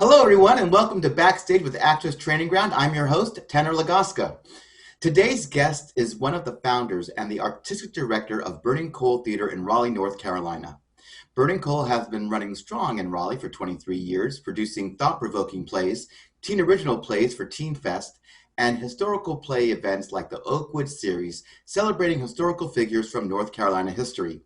Hello, everyone, and welcome to Backstage with Actors Training Ground. I'm your host, Tanner Lagaska. Today's guest is one of the founders and the artistic director of Burning Coal Theater in Raleigh, North Carolina. Burning Coal has been running strong in Raleigh for 23 years, producing thought-provoking plays, teen original plays for Teen Fest, and historical play events like the Oakwood series, celebrating historical figures from North Carolina history.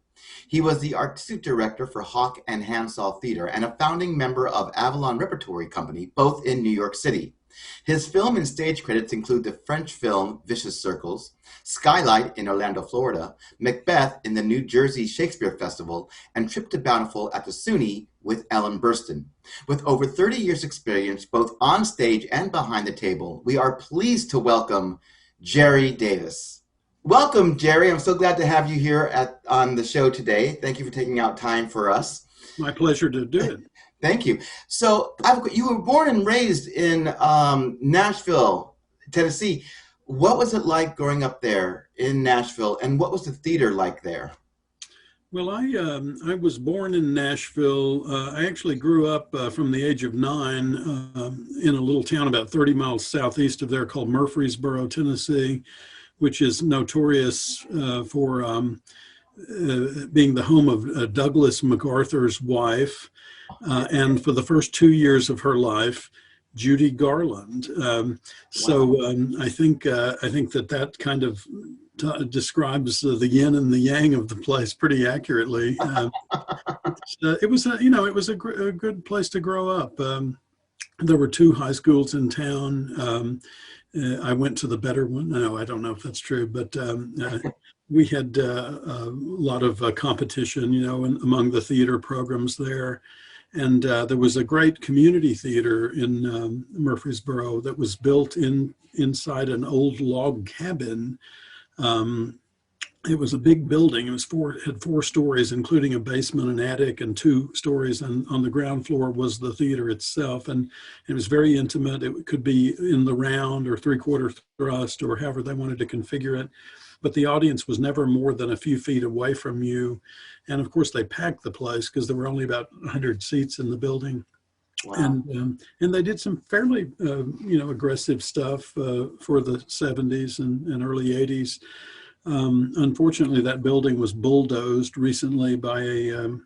He was the artistic director for Hawk and Handsaw Theater and a founding member of Avalon Repertory Company, both in New York City. His film and stage credits include the French film Vicious Circles, Skylight in Orlando, Florida, Macbeth in the New Jersey Shakespeare Festival, and Trip to Bountiful at the SUNY with Ellen Burstyn. With over 30 years experience both on stage and behind the table, we are pleased to welcome Jerry Davis. Welcome, Jerry. I'm so glad to have you here on the show today. Thank you for taking out time for us. My pleasure to do it. Thank you. So you were born and raised in Nashville, Tennessee. What was it like growing up there in Nashville, and what was the theater like there? Well, I was born in Nashville. I actually grew up from the age of 9 in a little town about 30 miles southeast of there called Murfreesboro, Tennessee, which is notorious for being the home of Douglas MacArthur's wife, and for the first 2 years of her life, Judy Garland. So I think that kind of describes the yin and the yang of the place pretty accurately. It was a good place to grow up. There were 2 high schools in town. I went to the better one. No, I don't know if that's true, but we had a lot of competition, among the theater programs there. And there was a great community theater in Murfreesboro that was built inside an old log cabin. It was a big building. It had 4 stories, including a basement, an attic, and 2 stories. And on the ground floor was the theater itself. And it was very intimate. It could be in the round or 3/4 thrust or however they wanted to configure it. But the audience was never more than a few feet away from you. And of course, they packed the place because there were only about 100 seats in the building. Wow. And they did some fairly, aggressive stuff for the 70s and early 80s. Unfortunately, that building was bulldozed recently by a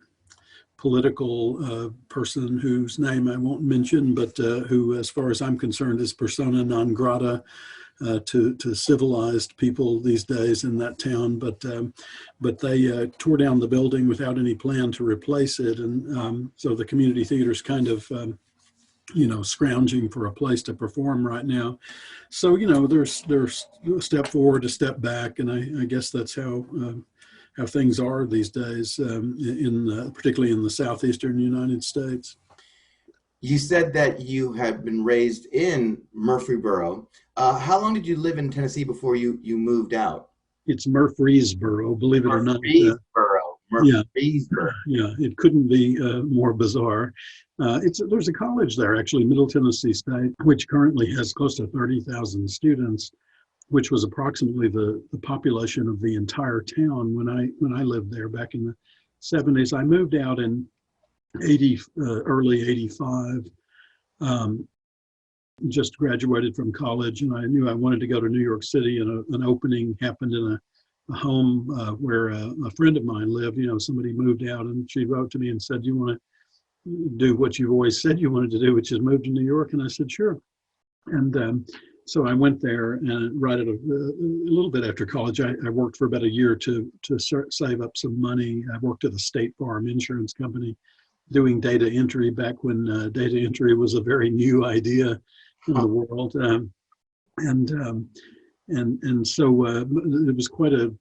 political person whose name I won't mention, but who, as far as I'm concerned, is persona non grata to civilized people these days in that town. But they tore down the building without any plan to replace it, and so the community theater's kind of scrounging for a place to perform right now. So, there's a step forward, a step back, and I guess that's how things are these days, particularly in the southeastern United States. You said that you had been raised in Murfreesboro. How long did you live in Tennessee before you moved out? It's Murfreesboro, believe it or not. Murfreesboro. Yeah, it couldn't be more bizarre. There's a college there, actually, Middle Tennessee State, which currently has close to 30,000 students, which was approximately the population of the entire town when I lived there back in the 70s. I moved out in early 85. Just graduated from college, and I knew I wanted to go to New York City, and an opening happened in a home where a friend of mine lived. Somebody moved out, and she wrote to me and said, "You want to do what you've always said you wanted to do, which is move to New York?" And I said, "Sure." And so I went there, and right at a little bit after college, I worked for about a year to save up some money. I worked at a State Farm insurance company doing data entry back when data entry was a very new idea in the world. And so it was quite a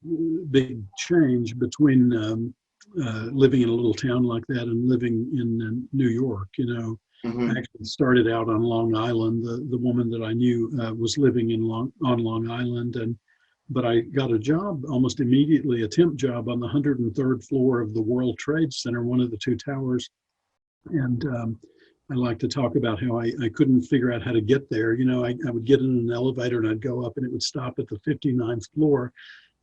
big change between living in a little town like that and living in New York. Mm-hmm. I actually started out on Long Island. The woman that I knew was living on Long Island, but I got a job almost immediately, a temp job on the 103rd floor of the World Trade Center, one of the 2 towers. And I like to talk about how I couldn't figure out how to get there. I would get in an elevator and I'd go up and it would stop at the 59th floor.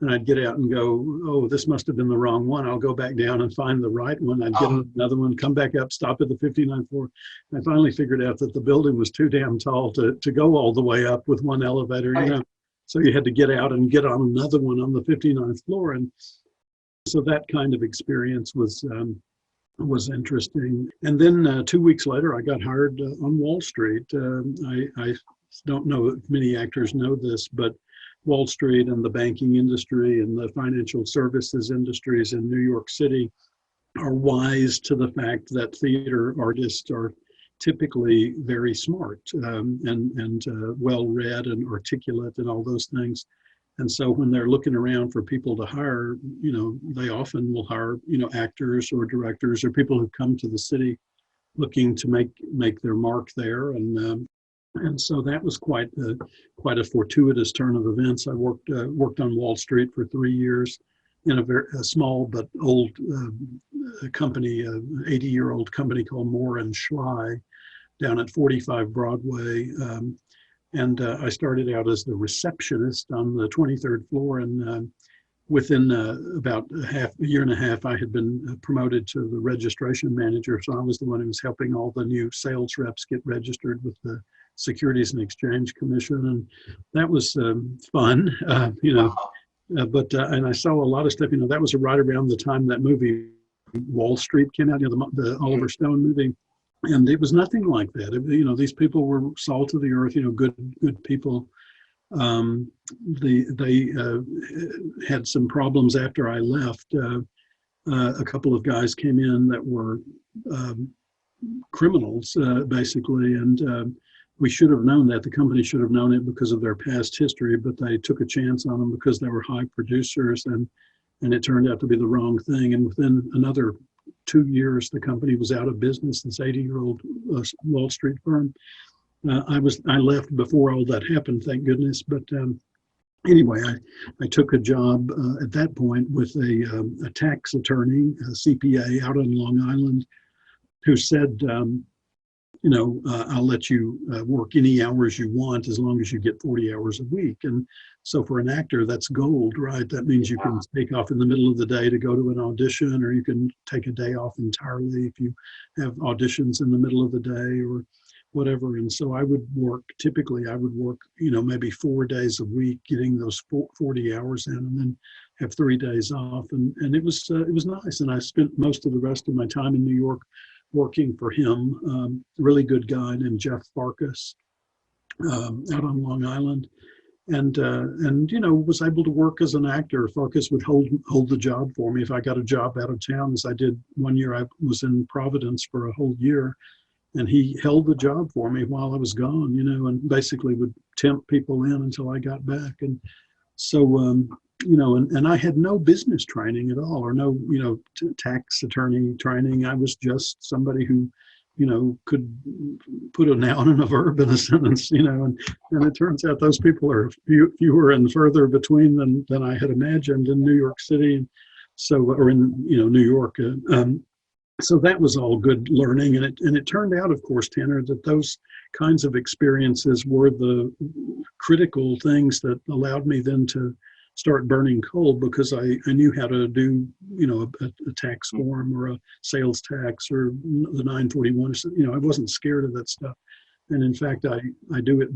and I'd get out and go, oh, this must have been the wrong one. I'll go back down and find the right one. I'd get on another one, come back up, stop at the 59th floor. I finally figured out that the building was too damn tall to go all the way up with one elevator, you know. So you had to get out and get on another one on the 59th floor. And so that kind of experience was interesting. And then 2 weeks later, I got hired on Wall Street. I don't know if many actors know this, but Wall Street and the banking industry and the financial services industries in New York City are wise to the fact that theater artists are typically very smart and well-read and articulate and all those things. And so when they're looking around for people to hire, you know, they often will hire, you know, actors or directors or people who come to the city looking to make their mark there. And so that was quite a fortuitous turn of events. I worked on Wall Street for 3 years in a small but old company, 80-year-old company called Moore and Schley down at 45 Broadway. And I started out as the receptionist on the 23rd floor, and within about a year and a half, I had been promoted to the registration manager. So I was the one who was helping all the new sales reps get registered with the Securities and Exchange Commission, and that was fun, you know. And I saw a lot of stuff. You know, that was right around the time that movie Wall Street came out. You know, the Oliver Stone movie. And it was nothing like that. You know, these people were salt of the earth, you know, good people. They had some problems after I left. A couple of guys came in that were criminals, basically, and we should have known that. The company should have known it because of their past history, but they took a chance on them because they were high producers, and it turned out to be the wrong thing. And within another 2 years, the company was out of business. This 80-year-old Wall Street firm. I left before all that happened, thank goodness. But anyway, I took a job at that point with a tax attorney, a CPA out on Long Island, who said, you know, I'll let you work any hours you want as long as you get 40 hours a week. And so for an actor, that's gold, right? That means you can take off in the middle of the day to go to an audition, or you can take a day off entirely if you have auditions in the middle of the day or whatever. And so typically I would work, you know, maybe 4 days a week, getting those 40 hours in, and then have 3 days off. And it was nice. And I spent most of the rest of my time in New York working for him, really good guy named Jeff Farkas, out on Long Island, and you know, was able to work as an actor. Farkas would hold the job for me if I got a job out of town, as I did one year. I was in Providence for a whole year, and he held the job for me while I was gone, you know, and basically would tempt people in until I got back. And so you know, and I had no business training at all, or no, you know, tax attorney training. I was just somebody who, you know, could put a noun and a verb in a sentence, you know, and it turns out those people are fewer and further between than I had imagined in New York City. And so, or in, you know, New York. So that was all good learning. And it turned out, of course, Tanner, that those kinds of experiences were the critical things that allowed me then to start burning coal, because I knew how to do, you know, a tax form or a sales tax or the 941. You know, I wasn't scared of that stuff. And in fact, I do it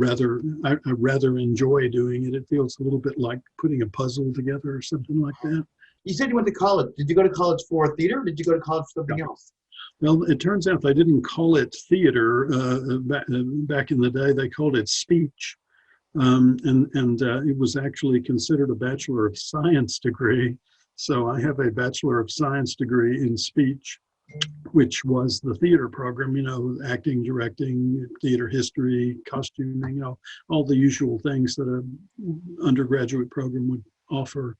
I rather enjoy doing it. It feels a little bit like putting a puzzle together or something like that. You said you went to college. Did you go to college for theater, or did you go to college for something else? Well, it turns out they didn't call it theater. Back in the day, they called it speech. It was actually considered a Bachelor of Science degree. So I have a Bachelor of Science degree in speech, which was the theater program, you know, acting, directing, theater history, costuming, you know, all the usual things that an undergraduate program would offer.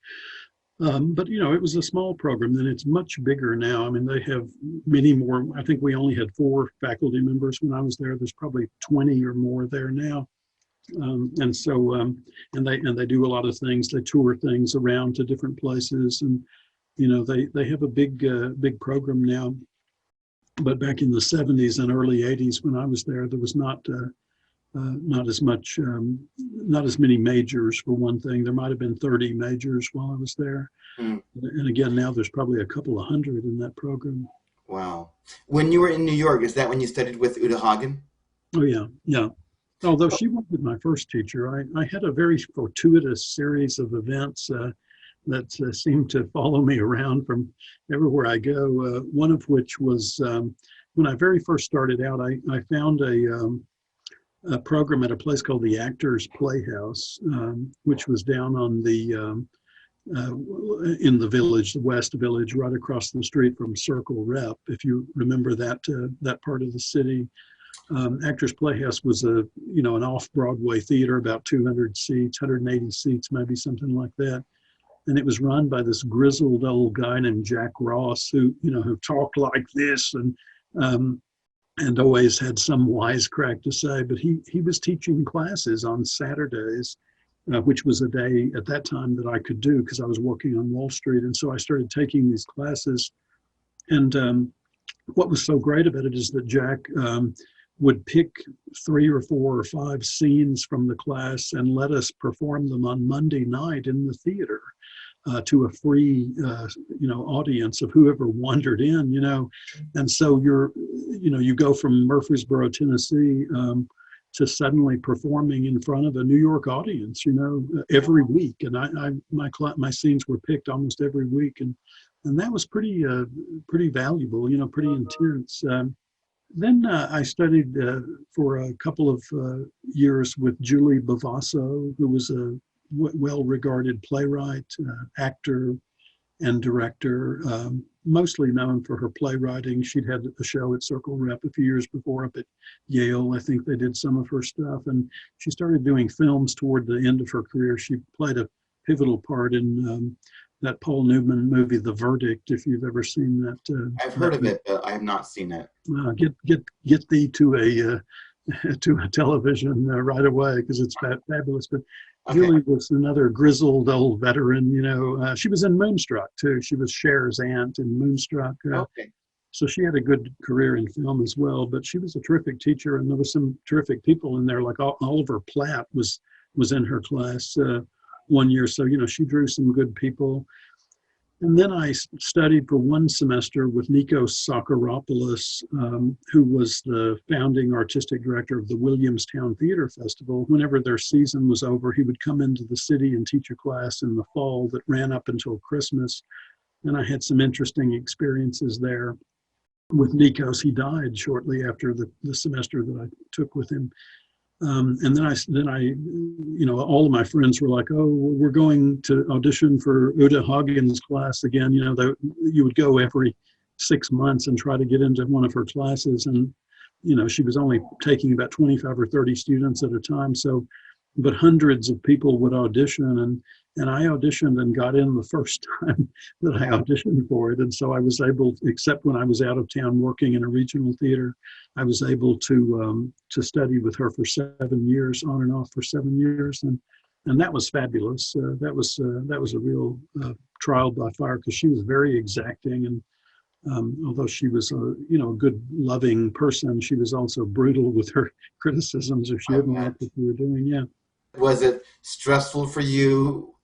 But, you know, it was a small program, and it's much bigger now. I mean, they have many more. I think we only had 4 faculty members when I was there. There's probably 20 or more there now. And they do a lot of things. They tour things around to different places, and you know, they have a big program now. But back in the 70s and early 80s, when I was there was not not as much, not as many majors for one thing. There might have been 30 majors while I was there. Mm, And again, now there's probably a couple of hundred in that program. wow. When you were in New York, is that when you studied with Uta Hagen? Oh, yeah, yeah. Although she wasn't my first teacher, I had a very fortuitous series of events that seemed to follow me around from everywhere I go. One of which was when I very first started out, I found a program at a place called the Actors Playhouse, which was down on the in the village, the West Village, right across the street from Circle Rep. If you remember that part of the city, Actors Playhouse was an off-Broadway theater, about 200 seats, 180 seats, maybe something like that. And it was run by this grizzled old guy named Jack Ross, who talked like this and always had some wisecrack to say. But he was teaching classes on Saturdays, which was a day at that time that I could do because I was working on Wall Street. And so I started taking these classes. And what was so great about it is that Jack would pick 3 or 4 or 5 scenes from the class and let us perform them on Monday night in the theater to a free, audience of whoever wandered in, And so you go from Murfreesboro, Tennessee, to suddenly performing in front of a New York audience, every week. And my scenes were picked almost every week, and that was pretty valuable, pretty intense. Then I studied for a couple of years with Julie Bavasso, who was a well-regarded playwright, actor, and director, mostly known for her playwriting. She'd had a show at Circle Rep a few years before up at Yale. I think they did some of her stuff. And she started doing films toward the end of her career. She played a pivotal part in that Paul Newman movie, The Verdict, if you've ever seen that. I've heard of it, but I have not seen it. Get thee to a television right away, because it's fabulous. But okay. Julie was another grizzled old veteran. She was in Moonstruck too. She was Cher's aunt in Moonstruck. Okay. So she had a good career in film as well. But she was a terrific teacher, and there was some terrific people in there. Like Oliver Platt was in her class one year. So she drew some good people. And then I studied for one semester with Nikos Sakaropoulos, who was the founding artistic director of the Williamstown Theater Festival. Whenever their season was over, he would come into the city and teach a class in the fall that ran up until Christmas. And I had some interesting experiences there with Nikos. He died shortly after the semester that I took with him. And then I, all of my friends were like, "Oh, we're going to audition for Uta Hagen's class again." You would go every 6 months and try to get into one of her classes, and she was only taking about 25 or 30 students at a time. So, but hundreds of people would audition, and I auditioned and got in the first time that I auditioned for it. And so I was able, except when I was out of town working in a regional theater, I was able to study with her for 7 years, on and off for 7 years, and that was fabulous. That was a real trial by fire, because she was very exacting, and although she was a good, loving person, she was also brutal with her criticisms if she didn't like what you were doing. Yeah. Was it stressful for you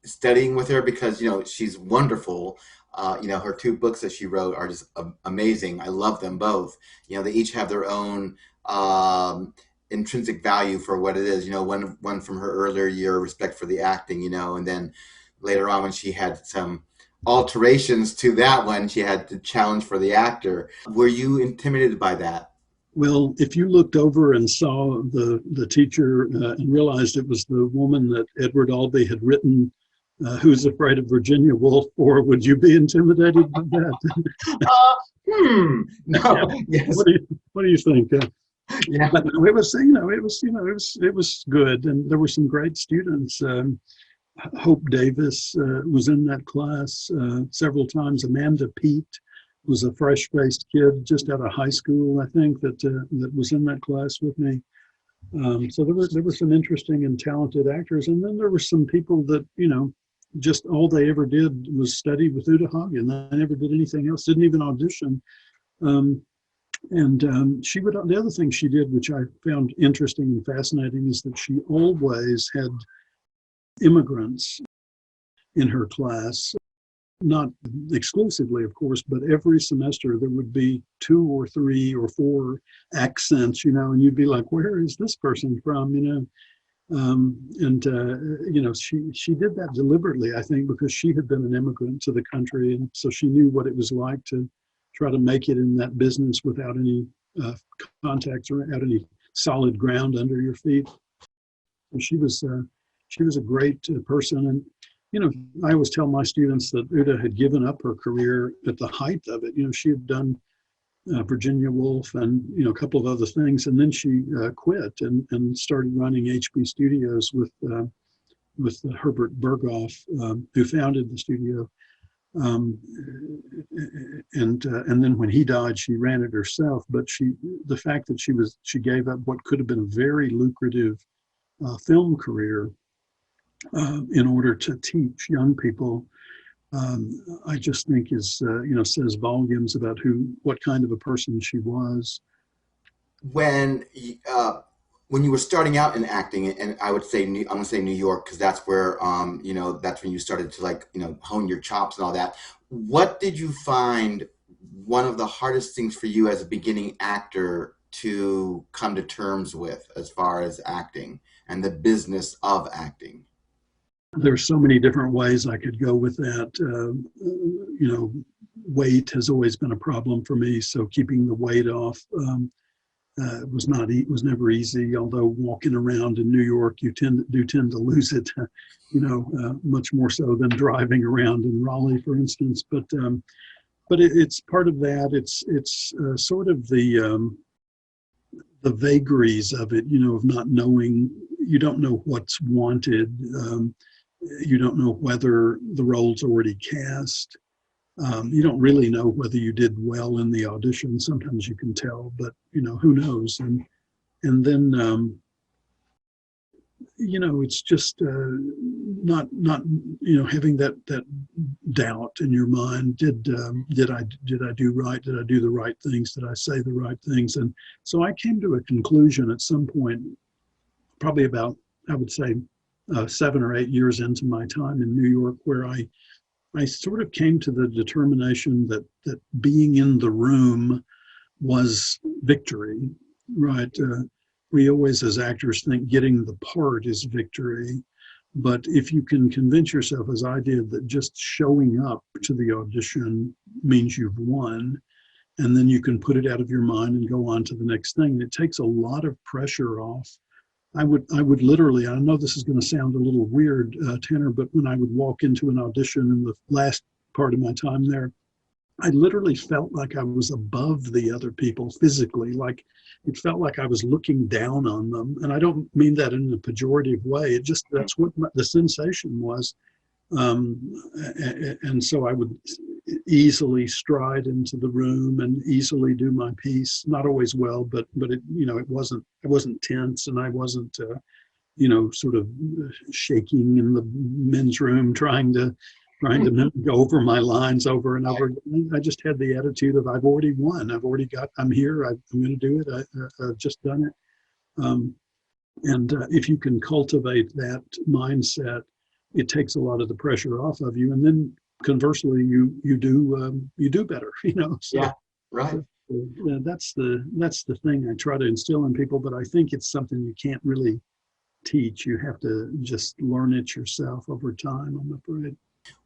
studying with her? Because, she's wonderful. Her 2 books that she wrote are just amazing. I love them both. They each have their own intrinsic value for what it is. One from her earlier year, Respect for the Acting, and then later on when she had some alterations to that one, she had the Challenge for the Actor. Were you intimidated by that? Well, if you looked over and saw the teacher and realized it was the woman that Edward Albee had written Who's Afraid of Virginia Woolf for, would you be intimidated by that? No. Yeah. Yes. What do you think? Yeah. But it was good, and there were some great students. Hope Davis was in that class several times. Amanda Pete was a fresh-faced kid just out of high school, I think, that was in that class with me. So there were some interesting and talented actors, and then there were some people that just all they ever did was study with Uta Hagen. They never did anything else. Didn't even audition. And she would, the other thing she did, which I found interesting and fascinating, is that she always had immigrants in her class, not exclusively, of course, but every semester there would be 2 or 3 or 4 accents, and you'd be like, where is this person from, she did that deliberately, I think, because she had been an immigrant to the country, and so she knew what it was like to try to make it in that business without any contacts or without any solid ground under your feet. And she was a great person, and I always tell my students that Uta had given up her career at the height of it. She had done Virginia Woolf and a couple of other things, and then she quit and started running HB Studios with Herbert Berghoff, who founded the studio. And then when he died, she ran it herself. But the fact that she gave up what could have been a very lucrative film career in order to teach young people, I just think is says volumes about what kind of a person she was. When you were starting out in acting, and I'm gonna say New York because that's where that's when you started to hone your chops and all that. What did you find one of the hardest things for you as a beginning actor to come to terms with as far as acting and the business of acting? There's so many different ways I could go with that. Weight has always been a problem for me, so keeping the weight off was never easy. Although walking around in New York, you tend to lose it, much more so than driving around in Raleigh, for instance. But it's part of that. It's sort of the vagaries of it, of not knowing. You don't know what's wanted. You don't know whether the role's already cast. You don't really know whether you did well in the audition. Sometimes you can tell, but who knows? And then it's just not having that doubt in your mind. Did I do right? Did I do the right things? Did I say the right things? And so I came to a conclusion at some point, probably about, I would say, 7 or 8 years into my time in New York, where I sort of came to the determination that being in the room was victory, right? We always, as actors, think getting the part is victory. But if you can convince yourself, as I did, that just showing up to the audition means you've won, and then you can put it out of your mind and go on to the next thing, it takes a lot of pressure off. I would literally, I know this is going to sound a little weird, Tanner, but when I would walk into an audition in the last part of my time there, I literally felt like I was above the other people physically, like it felt like I was looking down on them. And I don't mean that in a pejorative way. That's what the sensation was. And so I would easily stride into the room and easily do my piece. Not always well, but it, I wasn't tense, and I wasn't, sort of shaking in the men's room trying to go over my lines over and over again. I just had the attitude of, I've already won. I'm here. I'm going to do it. I've just done it. And if you can cultivate that mindset, it takes a lot of the pressure off of you. And then conversely, you do better, So, yeah, right. That's the thing I try to instill in people, but I think it's something you can't really teach. You have to just learn it yourself over time, I'm afraid.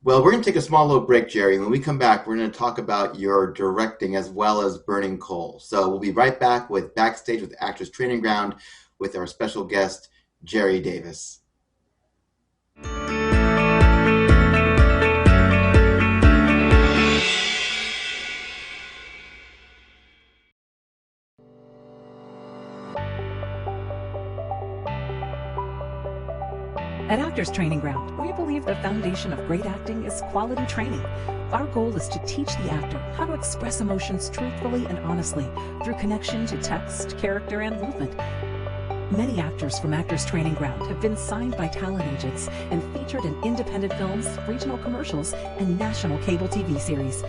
Well, we're going to take a small little break, Jerry. When we come back, we're going to talk about your directing as well as Burning Coal. So we'll be right back with Backstage with Actors Training Ground with our special guest, Jerry Davis. At Actors Training Ground, we believe the foundation of great acting is quality training. Our goal is to teach the actor how to express emotions truthfully and honestly through connection to text, character, and movement. Many actors from Actors Training Ground have been signed by talent agents and featured in independent films, regional commercials, and national cable TV series.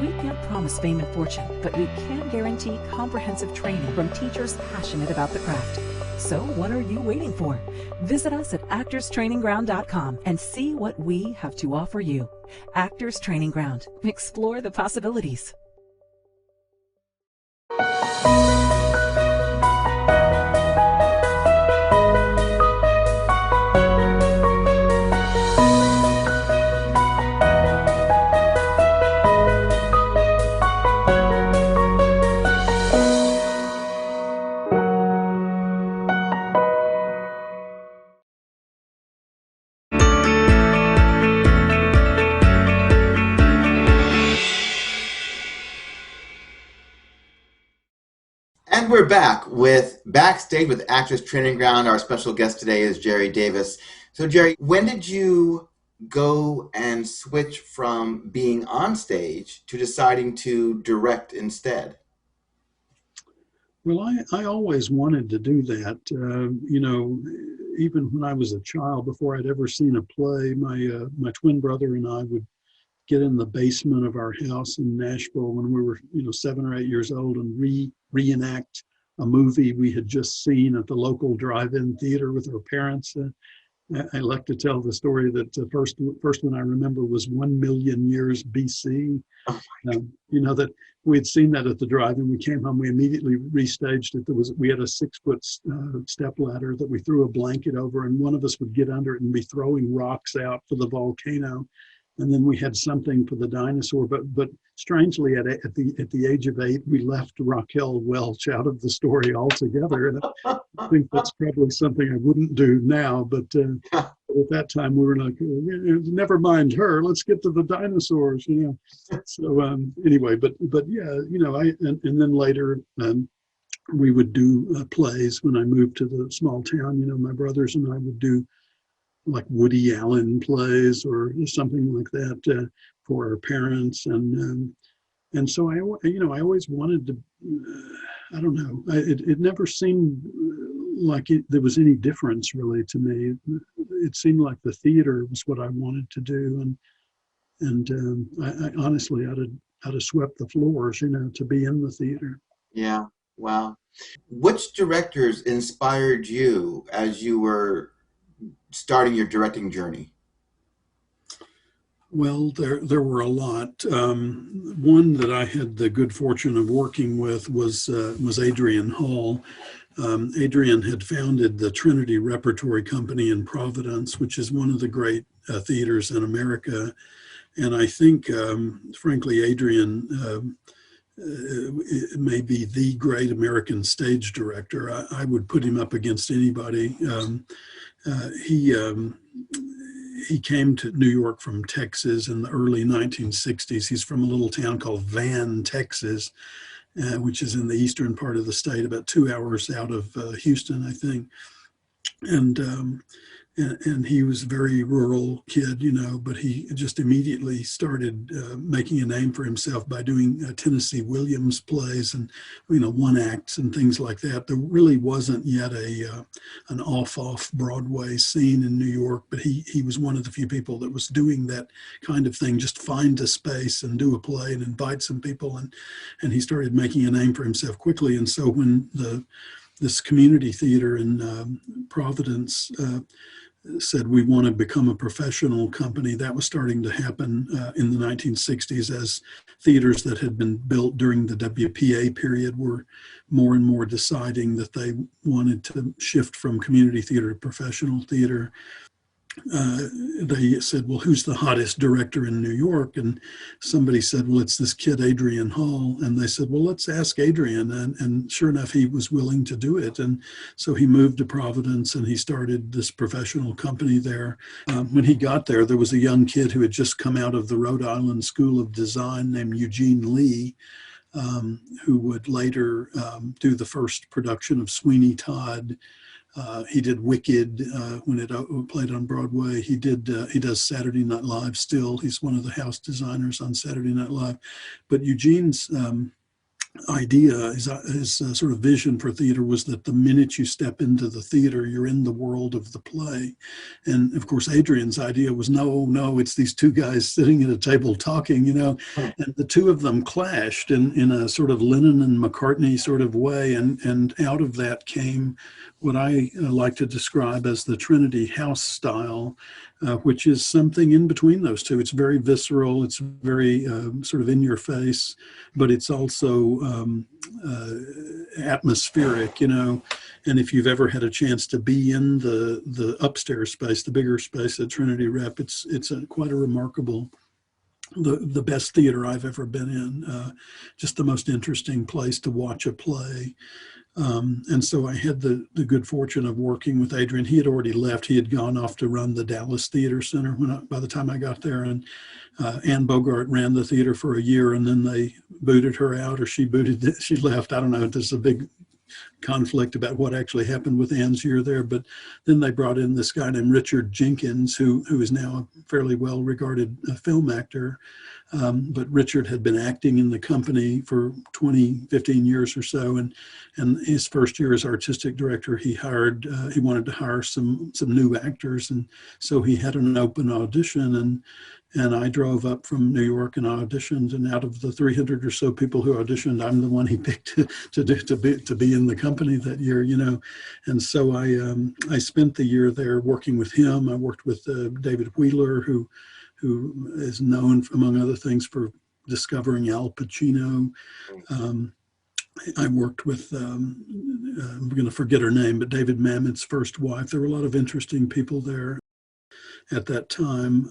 We can't promise fame and fortune, but we can guarantee comprehensive training from teachers passionate about the craft. So what are you waiting for? Visit us at actorstrainingground.com and see what we have to offer you. Actors Training Ground. Explore the possibilities. And we're back with Backstage with Actors Training Ground. Our special guest today is Jerry Davis. So, Jerry, when did you go and switch from being on stage to deciding to direct instead? Well, I always wanted to do that. Even when I was a child, before I'd ever seen a play, my twin brother and I would get in the basement of our house in Nashville when we were, 7 or 8 years old and reenact a movie we had just seen at the local drive-in theater with our parents. I like to tell the story that the first one I remember was 1,000,000 years BC. That we had seen that at the drive-in. We came home, we immediately restaged it. We had a 6-foot step ladder that we threw a blanket over, and one of us would get under it and be throwing rocks out for the volcano. And then we had something for the dinosaur. But strangely, at the age of 8, we left Raquel Welch out of the story altogether. And I think that's probably something I wouldn't do now. But at that time, we were like, never mind her. Let's get to the dinosaurs. So anyway, but yeah, and then later we would do plays when I moved to the small town. My brothers and I would do like Woody Allen plays or something like that for our parents, and so I always wanted to. I don't know. It never seemed like there was any difference really to me. It seemed like the theater was what I wanted to do, and I honestly I'd have swept the floors, to be in the theater. Yeah. Wow. Which directors inspired you as you were starting your directing journey? Well, there were a lot. One that I had the good fortune of working with was Adrian Hall. Adrian had founded the Trinity Repertory Company in Providence, which is one of the great theaters in America. And I think, frankly, Adrian may be the great American stage director. I would put him up against anybody. He came to New York from Texas in the early 1960s. He's from a little town called Van, Texas, which is in the eastern part of the state, about 2 hours out of Houston, I think. And he was a very rural kid, but he just immediately started making a name for himself by doing Tennessee Williams plays and, one acts and things like that. There really wasn't yet an off Broadway scene in New York, but he was one of the few people that was doing that kind of thing, just find a space and do a play and invite some people. And he started making a name for himself quickly. And so when this community theater in Providence said we want to become a professional company, that was starting to happen in the 1960s as theaters that had been built during the WPA period were more and more deciding that they wanted to shift from community theater to professional theater. They said, well, who's the hottest director in New York? And somebody said, well, it's this kid, Adrian Hall. And they said, well, let's ask Adrian. And sure enough, he was willing to do it. And so he moved to Providence and he started this professional company there. When he got there, there was a young kid who had just come out of the Rhode Island School of Design named Eugene Lee, who would later do the first production of Sweeney Todd. He did Wicked when it played on Broadway. He does Saturday Night Live still. He's one of the house designers on Saturday Night Live. But Eugene's idea, his sort of vision for theater was that the minute you step into the theater, you're in the world of the play. And of course, Adrian's idea was, no, it's these two guys sitting at a table talking, and the two of them clashed in a sort of Lennon and McCartney sort of way. And out of that came what I like to describe as the Trinity House style, which is something in between those two. It's very visceral, it's very sort of in your face, but it's also atmospheric, And if you've ever had a chance to be in the upstairs space, the bigger space at Trinity Rep, it's quite a remarkable, the best theater I've ever been in. Just the most interesting place to watch a play. And so I had the good fortune of working with Adrian. He had already left. He had gone off to run the Dallas Theater Center by the time I got there. And Ann Bogart ran the theater for a year, and then they booted her out, or she left. I don't know. There's a big conflict about what actually happened with Ann's year there. But then they brought in this guy named Richard Jenkins, who is now a fairly well-regarded film actor. But Richard had been acting in the company for 15 years or so. And his first year as artistic director, he wanted to hire some new actors. And so he had an open audition, and I drove up from New York and auditioned. And out of the 300 or so people who auditioned, I'm the one he picked to be in the company that year, And so I spent the year there working with him. I worked with David Wheeler, who is known, among other things, for discovering Al Pacino. I worked with, I'm going to forget her name, but David Mamet's first wife. There were a lot of interesting people there at that time.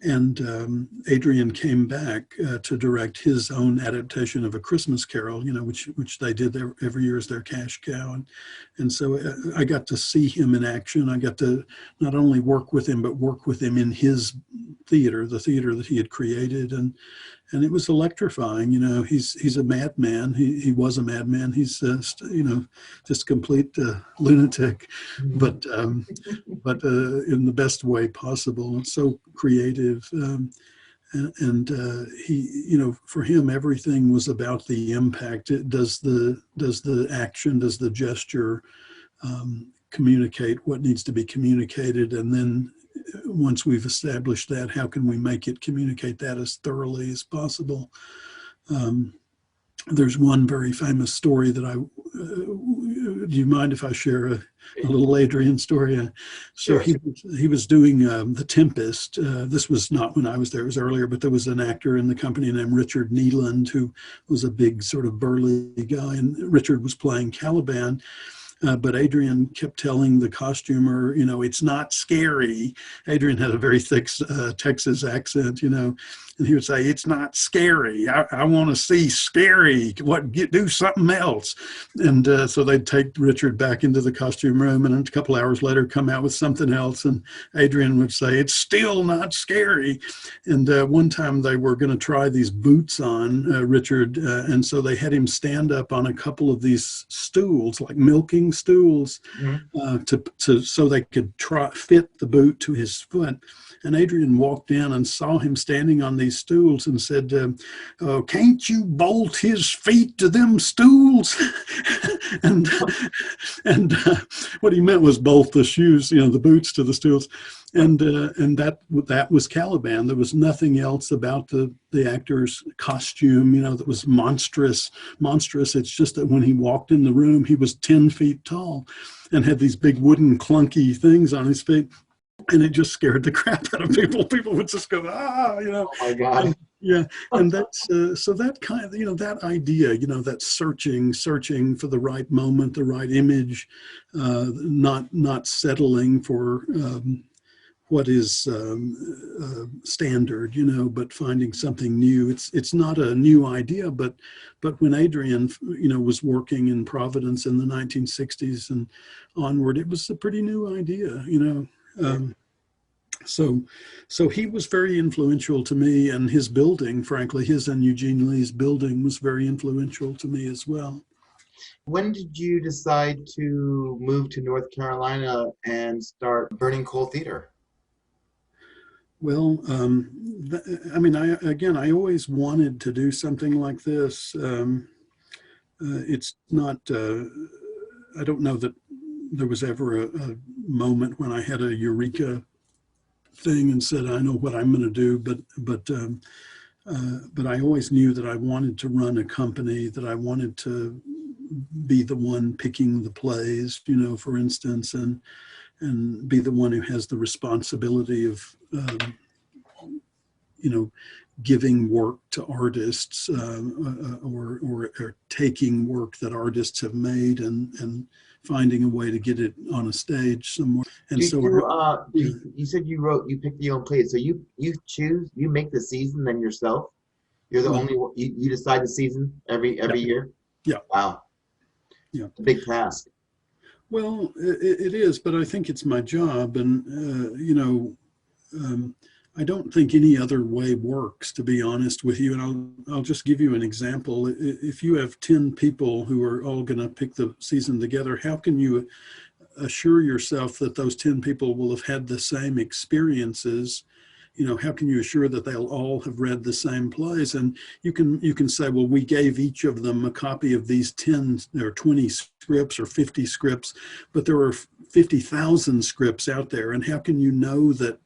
And Adrian came back to direct his own adaptation of A Christmas Carol, which they did every year as their cash cow. And so I got to see him in action. I got to not only work with him, but work with him in his theater, the theater that he had created. And it was electrifying. He's a madman. He was a madman. He's just complete lunatic, but in the best way possible. And so creative, and he, for him, everything was about the impact. Does the action, does the gesture communicate what needs to be communicated, and then once we've established that, how can we make it communicate that as thoroughly as possible? There's one very famous story that do you mind if I share a little Adrian story? So Sure. he was doing The Tempest. This was not when I was there, it was earlier, but there was an actor in the company named Richard Neeland, who was a big sort of burly guy, and Richard was playing Caliban. But Adrian kept telling the costumer, it's not scary. Adrian had a very thick Texas accent, and he would say, it's not scary. I want to see scary. Do something else. And so they'd take Richard back into the costume room, and a couple hours later come out with something else. And Adrian would say, it's still not scary. And one time they were going to try these boots on Richard. And so they had him stand up on a couple of these stools, like milking stools, so they could fit the boot to his foot. And Adrian walked in and saw him standing on these stools and said, can't you bolt his feet to them stools? and what he meant was bolt the shoes, the boots to the stools. And that was Caliban. There was nothing else about the actor's costume, that was monstrous. It's just that when he walked in the room, he was 10 feet tall and had these big wooden clunky things on his feet. And it just scared the crap out of people. People would just go, Oh my God. And that's so that kind of, that idea, that searching for the right moment, the right image, not settling for what is standard, but finding something new. It's not a new idea, but when Adrian, was working in Providence in the 1960s and onward, it was a pretty new idea, So he was very influential to me, and his building, frankly, his and Eugene Lee's building was very influential to me as well. When did you decide to move to North Carolina and start Burning Coal Theater? Well, I always wanted to do something like this. it's not, I don't know that there was ever a moment when I had a eureka thing and said, I know what I'm going to do, but I always knew that I wanted to run a company, that I wanted to be the one picking the plays, you know, for instance, and be the one who has the responsibility of, you know, giving work to artists, or taking work that artists have made and finding a way to get it on a stage somewhere. And You said you picked your own plays, so you make the season then yourself. You're the only one, you decide the season every year. Yeah. Wow. Yeah. It's a big task. Well, it is, but I think it's my job, and you know, I don't think any other way works, to be honest with you. And I'll just give you an example. If you have 10 people who are all going to pick the season together, how can you assure yourself that those 10 people will have had the same experiences? You know, how can you assure that they'll all have read the same plays? And you can say, well, we gave each of them a copy of these 10 or 20 scripts or 50 scripts, but there are 50,000 scripts out there. And how can you know that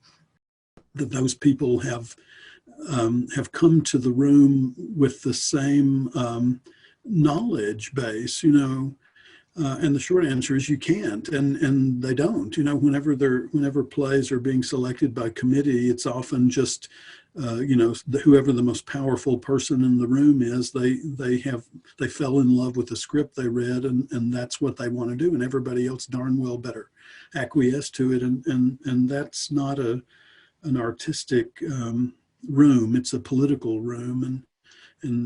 those people have come to the room with the same knowledge base, you know? And the short answer is you can't, and they don't. You know, whenever plays are being selected by committee, it's often just, you know, whoever the most powerful person in the room is, they fell in love with the script they read, and that's what they want to do, and everybody else darn well better acquiesce to it, and that's not an artistic room. It's a political room, and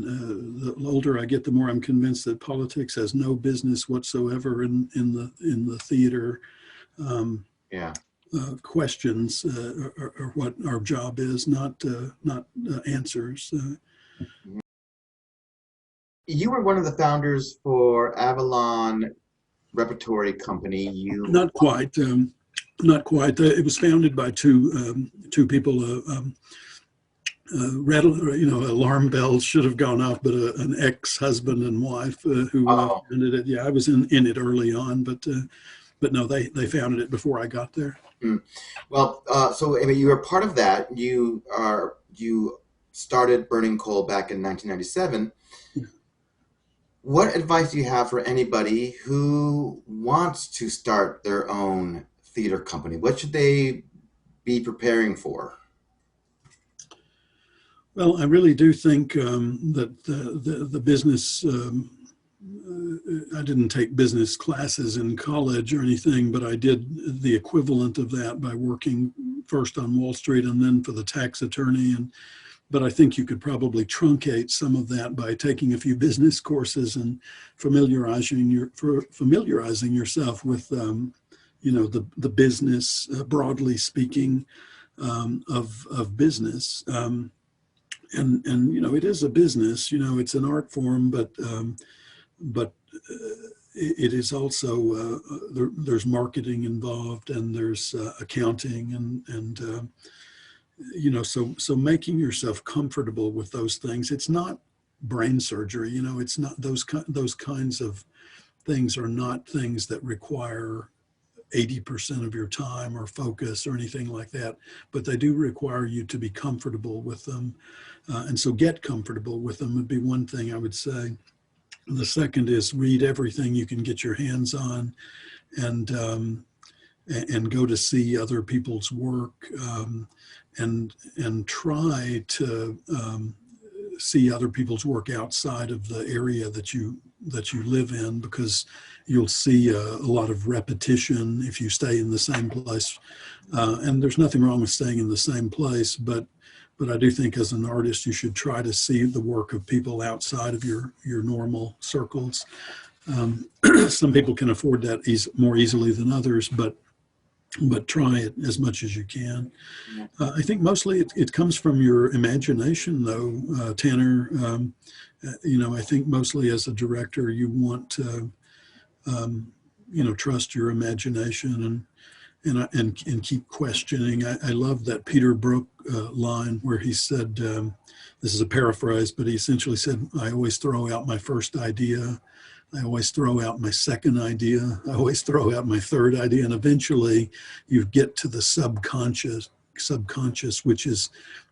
the older I get, the more I'm convinced that politics has no business whatsoever in the theater. Questions are what our job is, not answers. You were one of the founders for Avalon Repertory Company. Not quite. Not quite. It was founded by two people. Alarm bells should have gone off, but an ex-husband and wife who founded it. Yeah, I was in it early on, but no, they founded it before I got there. Well, so I mean, you were part of that. You started Burning Coal back in 1997. Yeah. What advice do you have for anybody who wants to start their own theater company? What should they be preparing for? Well, I really do think that the business, I didn't take business classes in college or anything, but I did the equivalent of that by working first on Wall Street and then for the tax attorney. But I think you could probably truncate some of that by taking a few business courses and familiarizing yourself with, you know, the business, broadly speaking, of business. And you know, it is a business. You know, it's an art form, but it is also there's marketing involved, and there's accounting, and you know, so making yourself comfortable with those things. It's not brain surgery. You know, it's not those kinds of things are not things that require 80% of your time or focus or anything like that, but they do require you to be comfortable with them. And so get comfortable with them would be one thing I would say. The second is read everything you can get your hands on, and go to see other people's work, and try to see other people's work outside of the area that you live in, because you'll see a lot of repetition if you stay in the same place. And there's nothing wrong with staying in the same place, but I do think as an artist, you should try to see the work of people outside of your normal circles. Some people can afford that more easily than others, but try it as much as you can. I think mostly it comes from your imagination, though, Tanner. You know, I think mostly as a director, you want to, you know, trust your imagination and keep questioning. I love that Peter Brook line where he said, this is a paraphrase, but he essentially said, I always throw out my first idea. I always throw out my second idea. I always throw out my third idea, and eventually you get to the subconscious, which is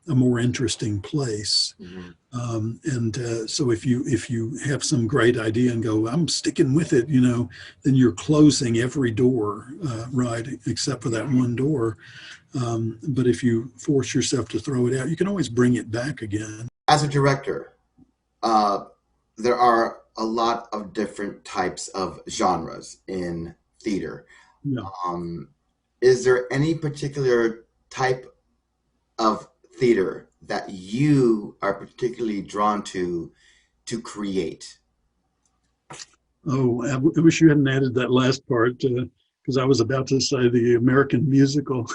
a more interesting place. Mm-hmm. So if you have some great idea and go, I'm sticking with it, then you're closing every door, right, except for that one door. But if you force yourself to throw it out, you can always bring it back again. As a director, there are a lot of different types of genres in theater. Yeah. Is there any particular type of theater that you are particularly drawn to create? Oh, I wish you hadn't added that last part, because I was about to say the American musical,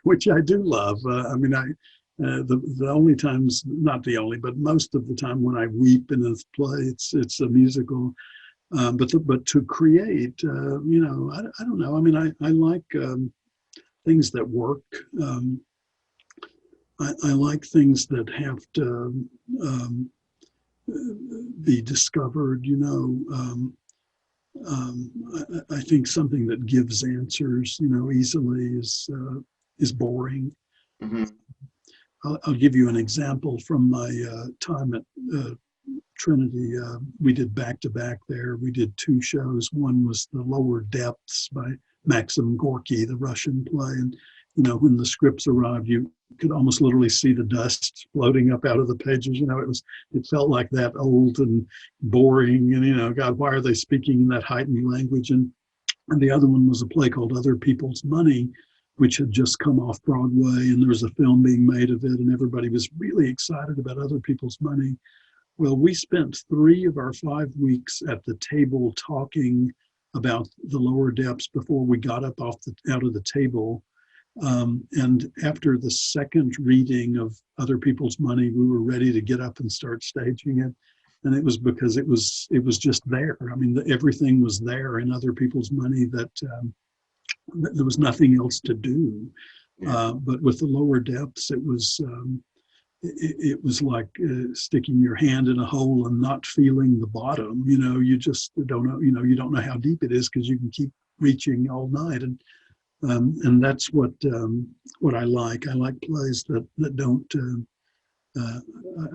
which I do love. The only times, not the only, but most of the time when I weep in a play, it's a musical. But to create, I don't know. I mean, I like things that work. I like things that have to be discovered. I think something that gives answers, easily is boring. Mm-hmm. I'll give you an example from my time at Trinity. We did back-to-back there. We did 2 shows. One was The Lower Depths by Maxim Gorky, the Russian play. And, when the scripts arrived, you could almost literally see the dust floating up out of the pages. It felt like that old and boring. And, God, why are they speaking in that heightened language? And the other one was a play called Other People's Money, which had just come off Broadway, and there was a film being made of it, and everybody was really excited about Other People's Money. Well, we spent 3 of our 5 weeks at the table talking about The Lower Depths before we got up out of the table. And after the second reading of Other People's Money, we were ready to get up and start staging it. And it was because it was just there. I mean, everything was there in Other People's Money that there was nothing else to do. Yeah. But with The Lower Depths, it was like sticking your hand in a hole and not feeling the bottom. You just don't know. You don't know how deep it is because you can keep reaching all night. And that's what I like. I like plays that don't.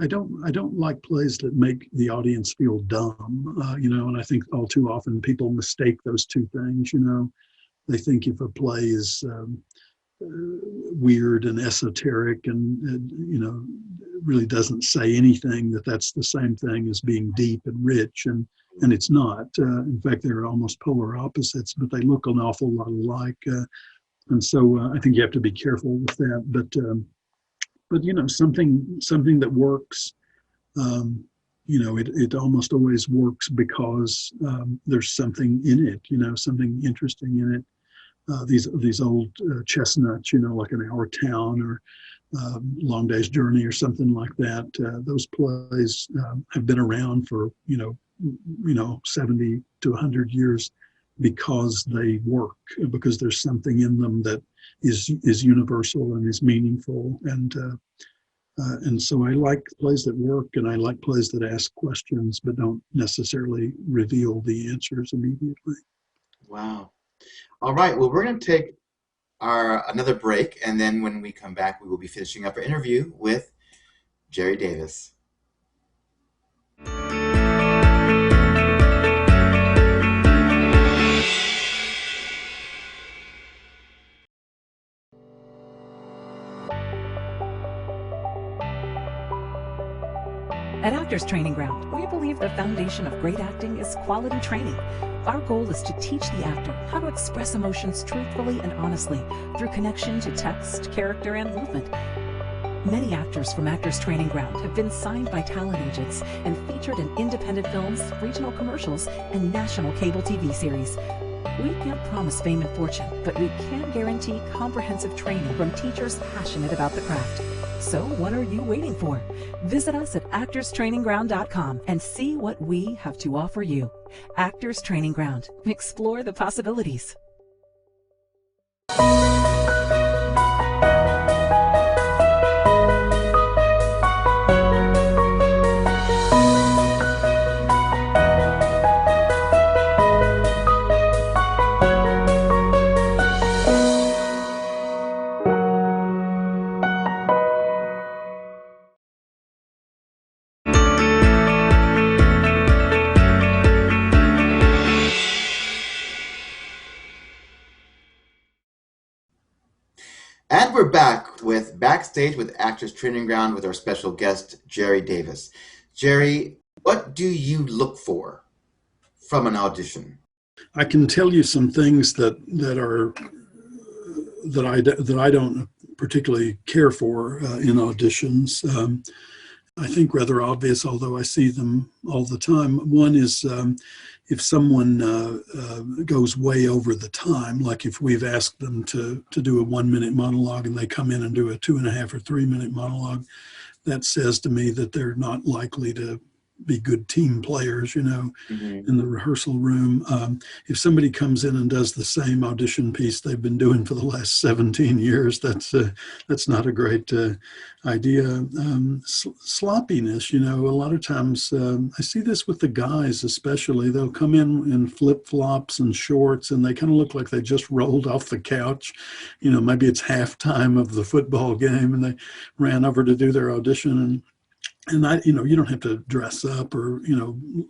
I don't like plays that make the audience feel dumb. And I think all too often people mistake those two things. They think if a play is weird and esoteric and really doesn't say anything, that's the same thing as being deep and rich, and it's not. In fact, they're almost polar opposites, but they look an awful lot alike. And so I think you have to be careful with that. But something that works. It almost always works because there's something in it. Something interesting in it. These old chestnuts, like An Hour Town or Long Day's Journey or something like that. Those plays have been around for 70 to 100 years because they work, because there's something in them that is universal and is meaningful. And so I like plays that work, and I like plays that ask questions but don't necessarily reveal the answers immediately. Wow. All right. Well, we're going to take another break, and then when we come back, we will be finishing up our interview with Jerry Davis. At Actors Training Ground, we believe the foundation of great acting is quality training. Our goal is to teach the actor how to express emotions truthfully and honestly through connection to text, character, and movement. Many actors from Actors Training Ground have been signed by talent agents and featured in independent films, regional commercials, and national cable TV series. We can't promise fame and fortune, but we can guarantee comprehensive training from teachers passionate about the craft. So what are you waiting for? Visit us at actorstrainingground.com and see what we have to offer you. Actors Training Ground. Explore the possibilities. back with Backstage with Actors Training Ground with our special guest, Jerry Davis. Jerry, what do you look for from an audition? I can tell you some things that I don't particularly care for in auditions. I think rather obvious, although I see them all the time. One is if someone goes way over the time, like if we've asked them to do a 1 minute monologue and they come in and do a 2.5 or 3 minute monologue, that says to me that they're not likely to be good team players, in the rehearsal room. If somebody comes in and does the same audition piece they've been doing for the last 17 years, that's not a great idea. Sloppiness, a lot of times I see this with the guys especially. They'll come in flip-flops and shorts, and they kind of look like they just rolled off the couch. Maybe it's halftime of the football game, and they ran over to do their audition, and I, you don't have to dress up or,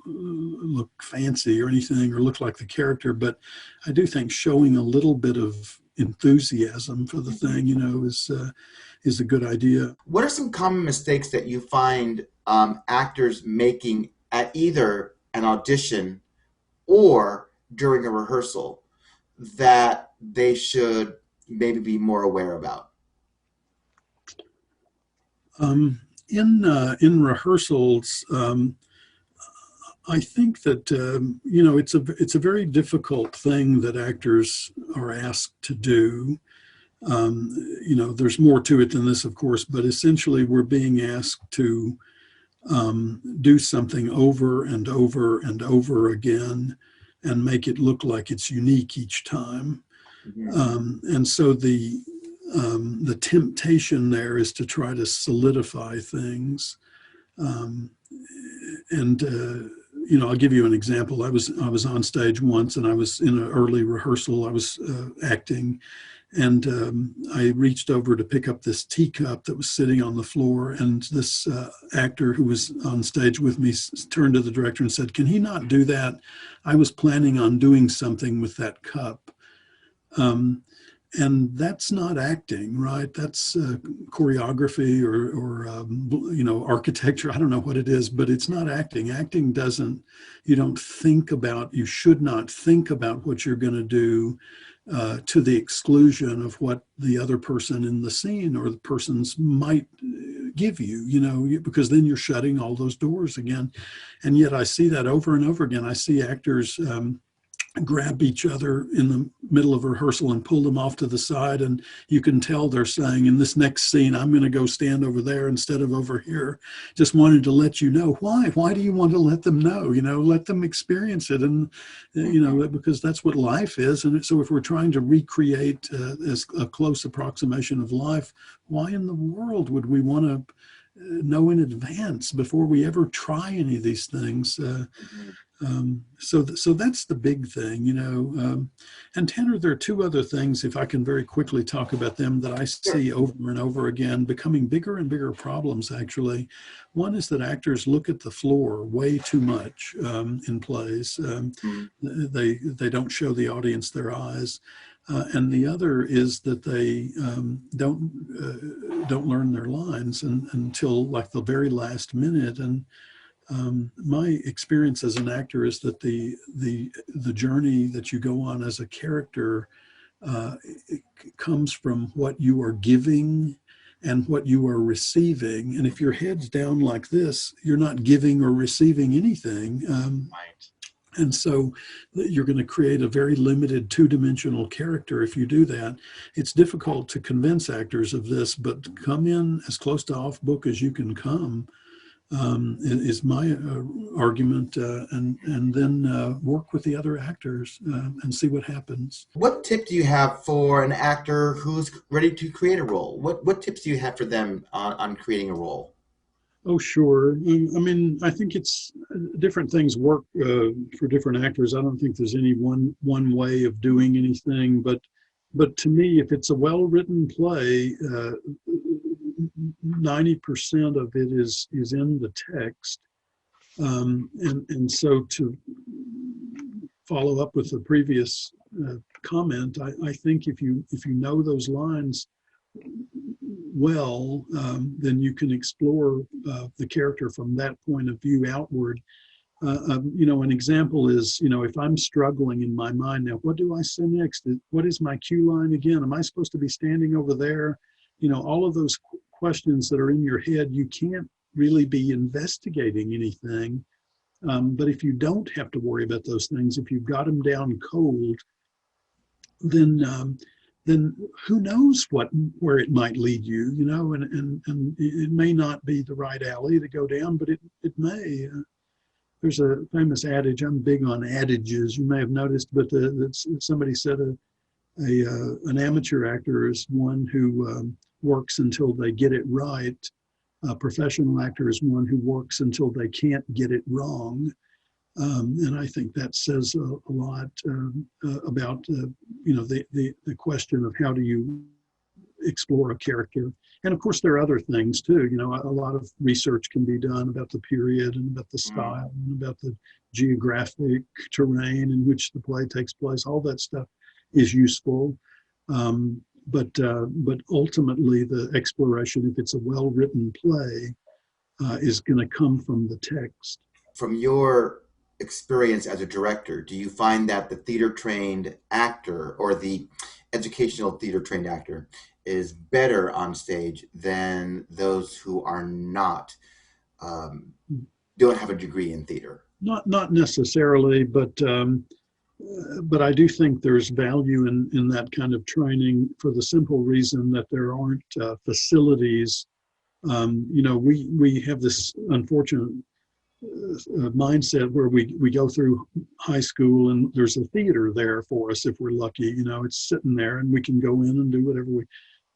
look fancy or anything or look like the character, but I do think showing a little bit of enthusiasm for the thing, is a good idea. What are some common mistakes that you find actors making at either an audition or during a rehearsal that they should maybe be more aware about? In rehearsals, I think that it's a very difficult thing that actors are asked to do. There's more to it than this, of course, but essentially we're being asked to do something over and over and over again and make it look like it's unique each time. And so the temptation there is to try to solidify things. I'll give you an example. I was on stage once, and I was in an early rehearsal. I was acting, and I reached over to pick up this teacup that was sitting on the floor, and this actor who was on stage with me turned to the director and said, "Can he not do that? I was planning on doing something with that cup." And that's not acting, right? That's choreography or architecture. I don't know what it is, but it's not acting. Acting you should not think about what you're going to do to the exclusion of what the other person in the scene or the persons might give you, because then you're shutting all those doors again. And yet I see that over and over again. I see actors grab each other in the middle of a rehearsal and pull them off to the side, and you can tell they're saying, in this next scene, I'm going to go stand over there instead of over here. Just wanted to let you know. Why do you want to let them know? Let them experience it, and because that's what life is. And so if we're trying to recreate as a close approximation of life, why in the world would we want to know in advance before we ever try any of these things? So that's the big thing, and Tanner, there are two other things, if I can very quickly talk about them, that I see over and over again becoming bigger and bigger problems, actually. One is that actors look at the floor way too much in plays. They don't show the audience their eyes. And the other is that they don't learn their lines until like the very last minute. And my experience as an actor is that the journey that you go on as a character it comes from what you are giving and what you are receiving. And if your head's down like this, you're not giving or receiving anything. Right. And so you're going to create a very limited two-dimensional character if you do that. It's difficult to convince actors of this, but come in as close to off book as you can come. Is my argument, and then work with the other actors and see what happens. What tip do you have for an actor who's ready to create a role? What tips do you have for them on creating a role? Oh, sure. I mean, I think it's different things work for different actors. I don't think there's any one way of doing anything, but to me, if it's a well-written play, 90% of it is in the text, and so to follow up with the previous comment, I think if you know those lines, well, then you can explore the character from that point of view outward. An example is, if I'm struggling in my mind now, what do I say next? What is my cue line again? Am I supposed to be standing over there? All of those questions that are in your head, you can't really be investigating anything. But if you don't have to worry about those things, if you've got them down cold, then who knows where it might lead you, and it may not be the right alley to go down, but it may. There's a famous adage. I'm big on adages. You may have noticed, but somebody said an amateur actor is one who works until they get it right. A professional actor is one who works until they can't get it wrong. And I think that says a lot about the question of how do you explore a character. And of course, there are other things too. A lot of research can be done about the period and about the style and about the geographic terrain in which the play takes place. All that stuff is useful. But ultimately, the exploration, if it's a well-written play, is going to come from the text. From your experience as a director, do you find that the theater-trained actor or the educational theater-trained actor is better on stage than those who are not, don't have a degree in theater? Not necessarily, but I do think there's value in that kind of training for the simple reason that there aren't facilities. We have this unfortunate mindset where we go through high school and there's a theater there for us if we're lucky. It's sitting there and we can go in and do whatever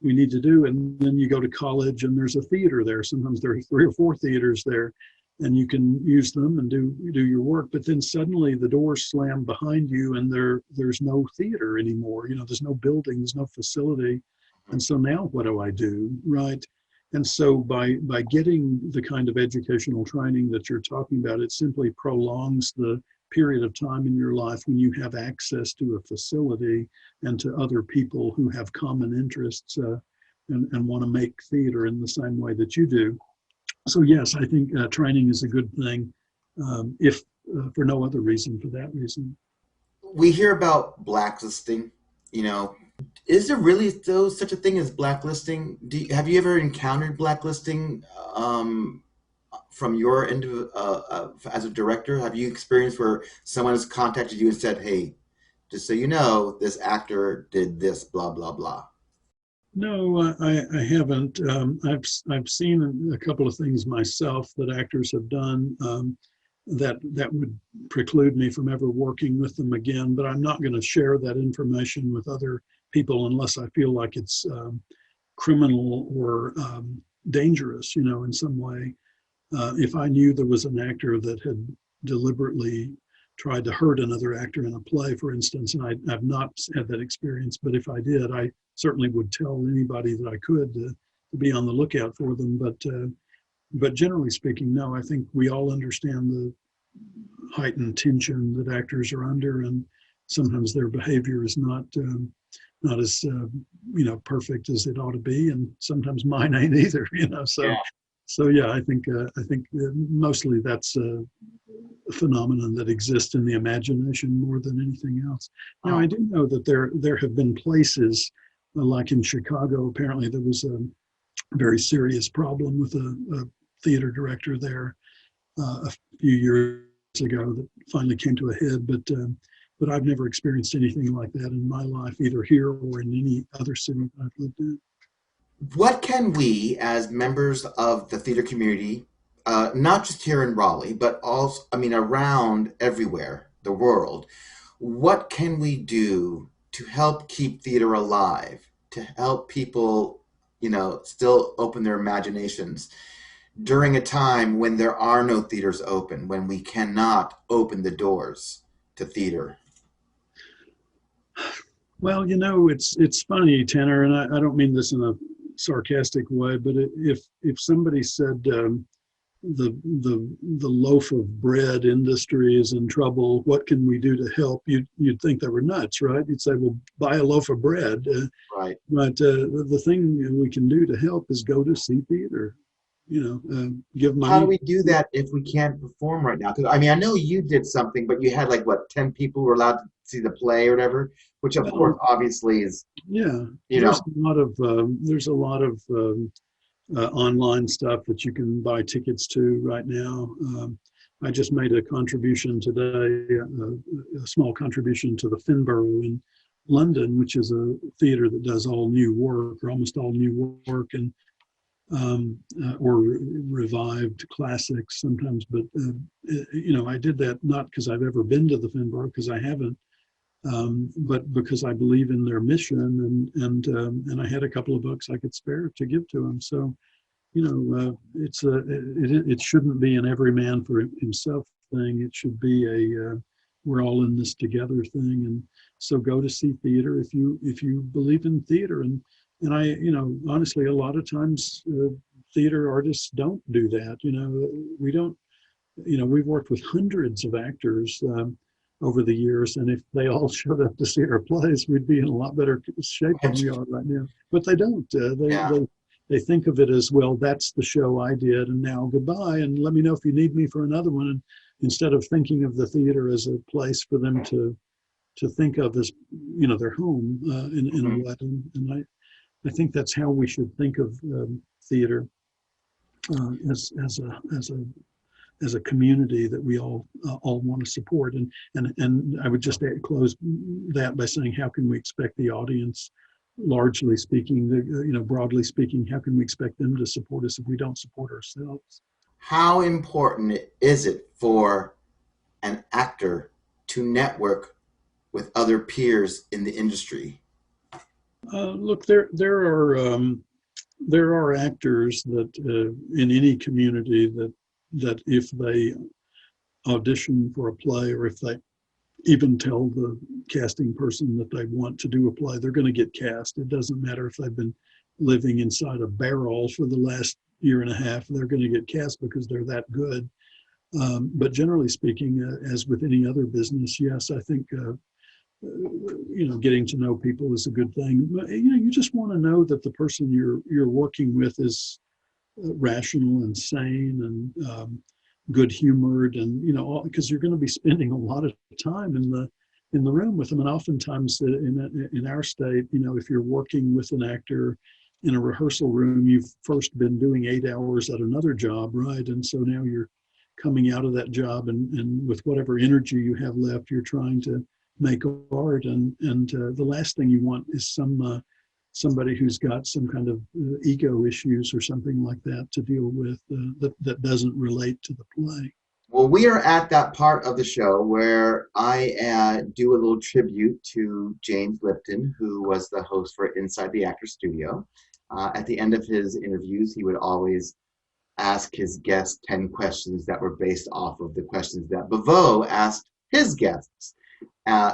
we need to do. And then you go to college and there's a theater there. Sometimes there are 3 or 4 theaters there, and you can use them and do your work. But then suddenly the doors slam behind you and there's no theater anymore. There's no building, there's no facility. And so now what do I do, right? And so by getting the kind of educational training that you're talking about, it simply prolongs the period of time in your life when you have access to a facility and to other people who have common interests and want to make theater in the same way that you do. So yes, I think training is a good thing, if for no other reason, for that reason. We hear about blacklisting, Is there really though such a thing as blacklisting? Have you ever encountered blacklisting from your end as a director? Have you experienced where someone has contacted you and said, "Hey, just so you know, this actor did this, blah blah blah"? No, I haven't. I've seen a couple of things myself that actors have done that would preclude me from ever working with them again. But I'm not going to share that information with other people unless I feel like it's criminal or dangerous, in some way. If I knew there was an actor that had deliberately tried to hurt another actor in a play, for instance, and I've not had that experience, but if I did, I certainly would tell anybody that I could to be on the lookout for them. But generally speaking, no, I think we all understand the heightened tension that actors are under, and sometimes their behavior is not as perfect as it ought to be, and sometimes mine ain't either. So yeah, I think mostly that's a phenomenon that exists in the imagination more than anything else. Now, I do know that there have been places, like in Chicago, apparently there was a very serious problem with a theater director there a few years ago that finally came to a head. But I've never experienced anything like that in my life, either here or in any other city that I've lived in. What can we, as members of the theater community, not just here in Raleigh, but also, around everywhere, the world, what can we do to help keep theater alive, to help people, still open their imaginations during a time when there are no theaters open, when we cannot open the doors to theater? Well, it's funny, Tanner, and I don't mean this in a sarcastic way, but if somebody said, the loaf of bread industry is in trouble. What can we do to help? You'd think they were nuts, right? You'd say, well, buy a loaf of bread. Right. But the thing we can do to help is go to see theater. Give How do money. we do that if we can't perform right now? Because I mean, I know you did something, but you had like what, 10 people were allowed to see the play or whatever, which of course Well, obviously is, yeah, you know, there's a lot of online stuff that you can buy tickets to right now. I just made a contribution today, a small contribution to the Finborough in London, which is a theater that does all new work or almost all new work, and or revived classics sometimes. But I did that not because I've ever been to the Finborough, because I haven't, but because I believe in their mission, and I had a couple of bucks I could spare to give to them. So it shouldn't be an every man for himself thing. It should be a we're all in this together thing. And so go to see theater if you believe in theater. And I, honestly, a lot of times theater artists don't do that. We don't. We've worked with hundreds of actors over the years, and if they all showed up to see our plays, we'd be in a lot better shape than we are right now. But they don't. yeah. They think of it as, well, that's the show I did, and now goodbye, and let me know if you need me for another one. And instead of thinking of the theater as a place for them to think of as, their home in a way. And I think that's how we should think of theater as a community that we all want to support. And I would just close that by saying, how can we expect the audience, largely speaking, broadly speaking, how can we expect them to support us if we don't support ourselves? How important is it for an actor to network with other peers in the industry? Look, there are actors that in any community that if they audition for a play, or if they even tell the casting person that they want to do a play, they're going to get cast. It doesn't matter if they've been living inside a barrel for the last year and a half, they're going to get cast because they're that good. But generally speaking, as with any other business, yes, I think getting to know people is a good thing. You just want to know that the person you're working with is rational and sane and good humored, and because you're going to be spending a lot of time in the room with them. And oftentimes in our state, if you're working with an actor in a rehearsal room, you've first been doing 8 hours at another job, right? And so now you're coming out of that job, and with whatever energy you have left, you're trying to make art, and the last thing you want is somebody who's got some kind of ego issues or something like that to deal with that doesn't relate to the play. Well, we are at that part of the show where I do a little tribute to James Lipton, who was the host for Inside the Actor Studio. At the end of his interviews, he would always ask his guests 10 questions that were based off of the questions that Bevo asked his guests.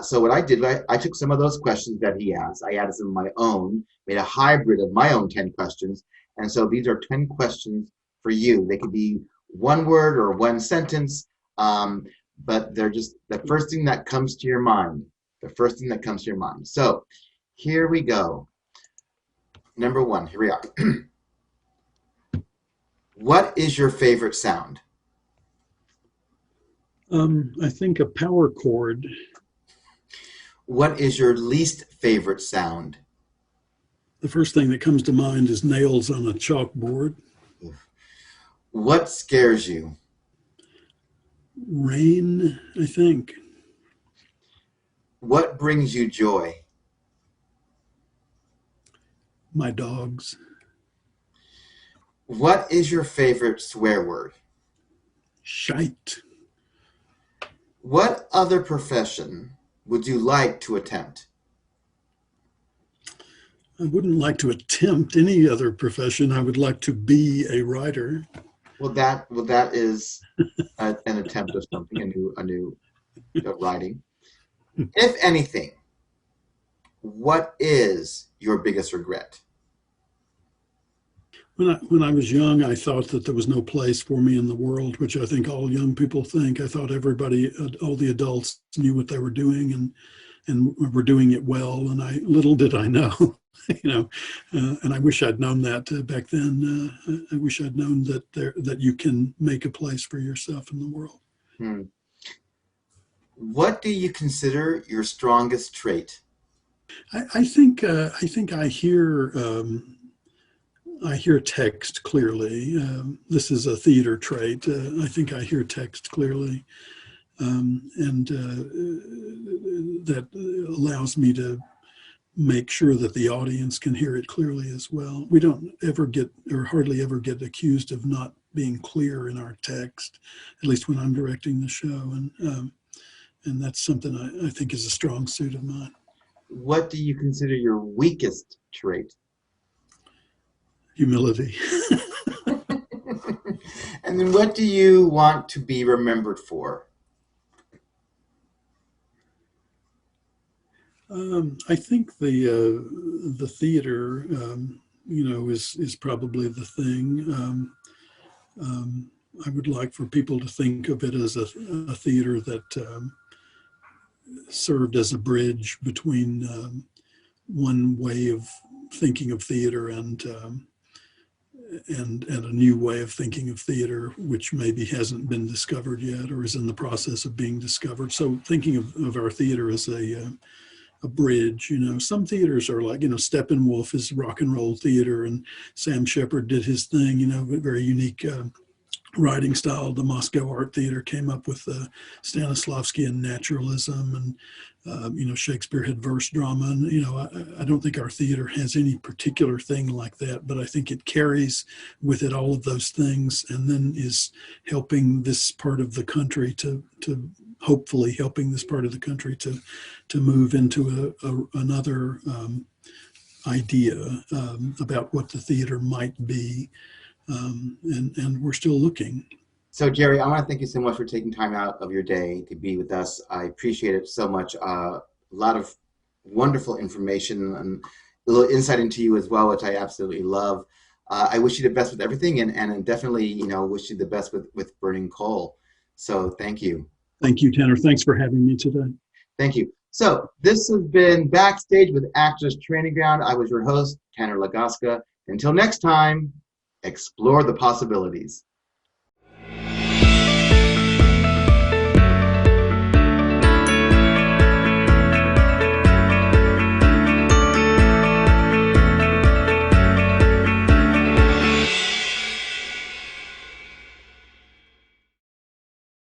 So what I did, I took some of those questions that he asked, I added some of my own, made a hybrid of my own 10 questions. And so these are 10 questions for you. They could be one word or one sentence, but they're just the first thing that comes to your mind. The first thing that comes to your mind. So here we go. Number one, here we are. What is your favorite sound? I think a power chord. What is your least favorite sound? The first thing that comes to mind is nails on a chalkboard. What scares you? Rain, I think. What brings you joy? My dogs. What is your favorite swear word? Shite. What other profession would you like to attempt? I wouldn't like to attempt any other profession. I would like to be a writer. Well, that is an attempt of something, a new writing. If anything, what is your biggest regret? When I was young, I thought that there was no place for me in the world, which I think all young people think. I thought everybody, all the adults, knew what they were doing and were doing it well. And little did I know, you know, and I wish I'd known that back then. I wish I'd known that you can make a place for yourself in the world. Hmm. What do you consider your strongest trait? I think I hear text clearly. This is a theater trait. I think I hear text clearly, and that allows me to make sure that the audience can hear it clearly as well. We don't ever get, or hardly ever get, accused of not being clear in our text, at least when I'm directing the show, and that's something I think is a strong suit of mine. What do you consider your weakest trait? Humility. And then what do you want to be remembered for? I think the theater, is probably the thing. I would like for people to think of it as a theater that served as a bridge between one way of thinking of theater and a new way of thinking of theater, which maybe hasn't been discovered yet or is in the process of being discovered. So thinking of our theater as a bridge, some theaters are like, Steppenwolf is rock and roll theater, and Sam Shepard did his thing, very unique writing style. The Moscow Art Theater came up with Stanislavski and naturalism, and Shakespeare had verse drama, and I don't think our theater has any particular thing like that, but I think it carries with it all of those things, and then is helping this part of the country to hopefully helping this part of the country to move into another idea about what the theater might be. And we're still looking. So, Jerry, I want to thank you so much for taking time out of your day to be with us. I appreciate it so much. A lot of wonderful information and a little insight into you as well, which I absolutely love. I wish you the best with everything, and definitely, wish you the best with Burning Coal. So, thank you. Thank you, Tanner. Thanks for having me today. Thank you. So, this has been Backstage with Actors Training Ground. I was your host, Tanner Lagoska. Until next time, explore the possibilities.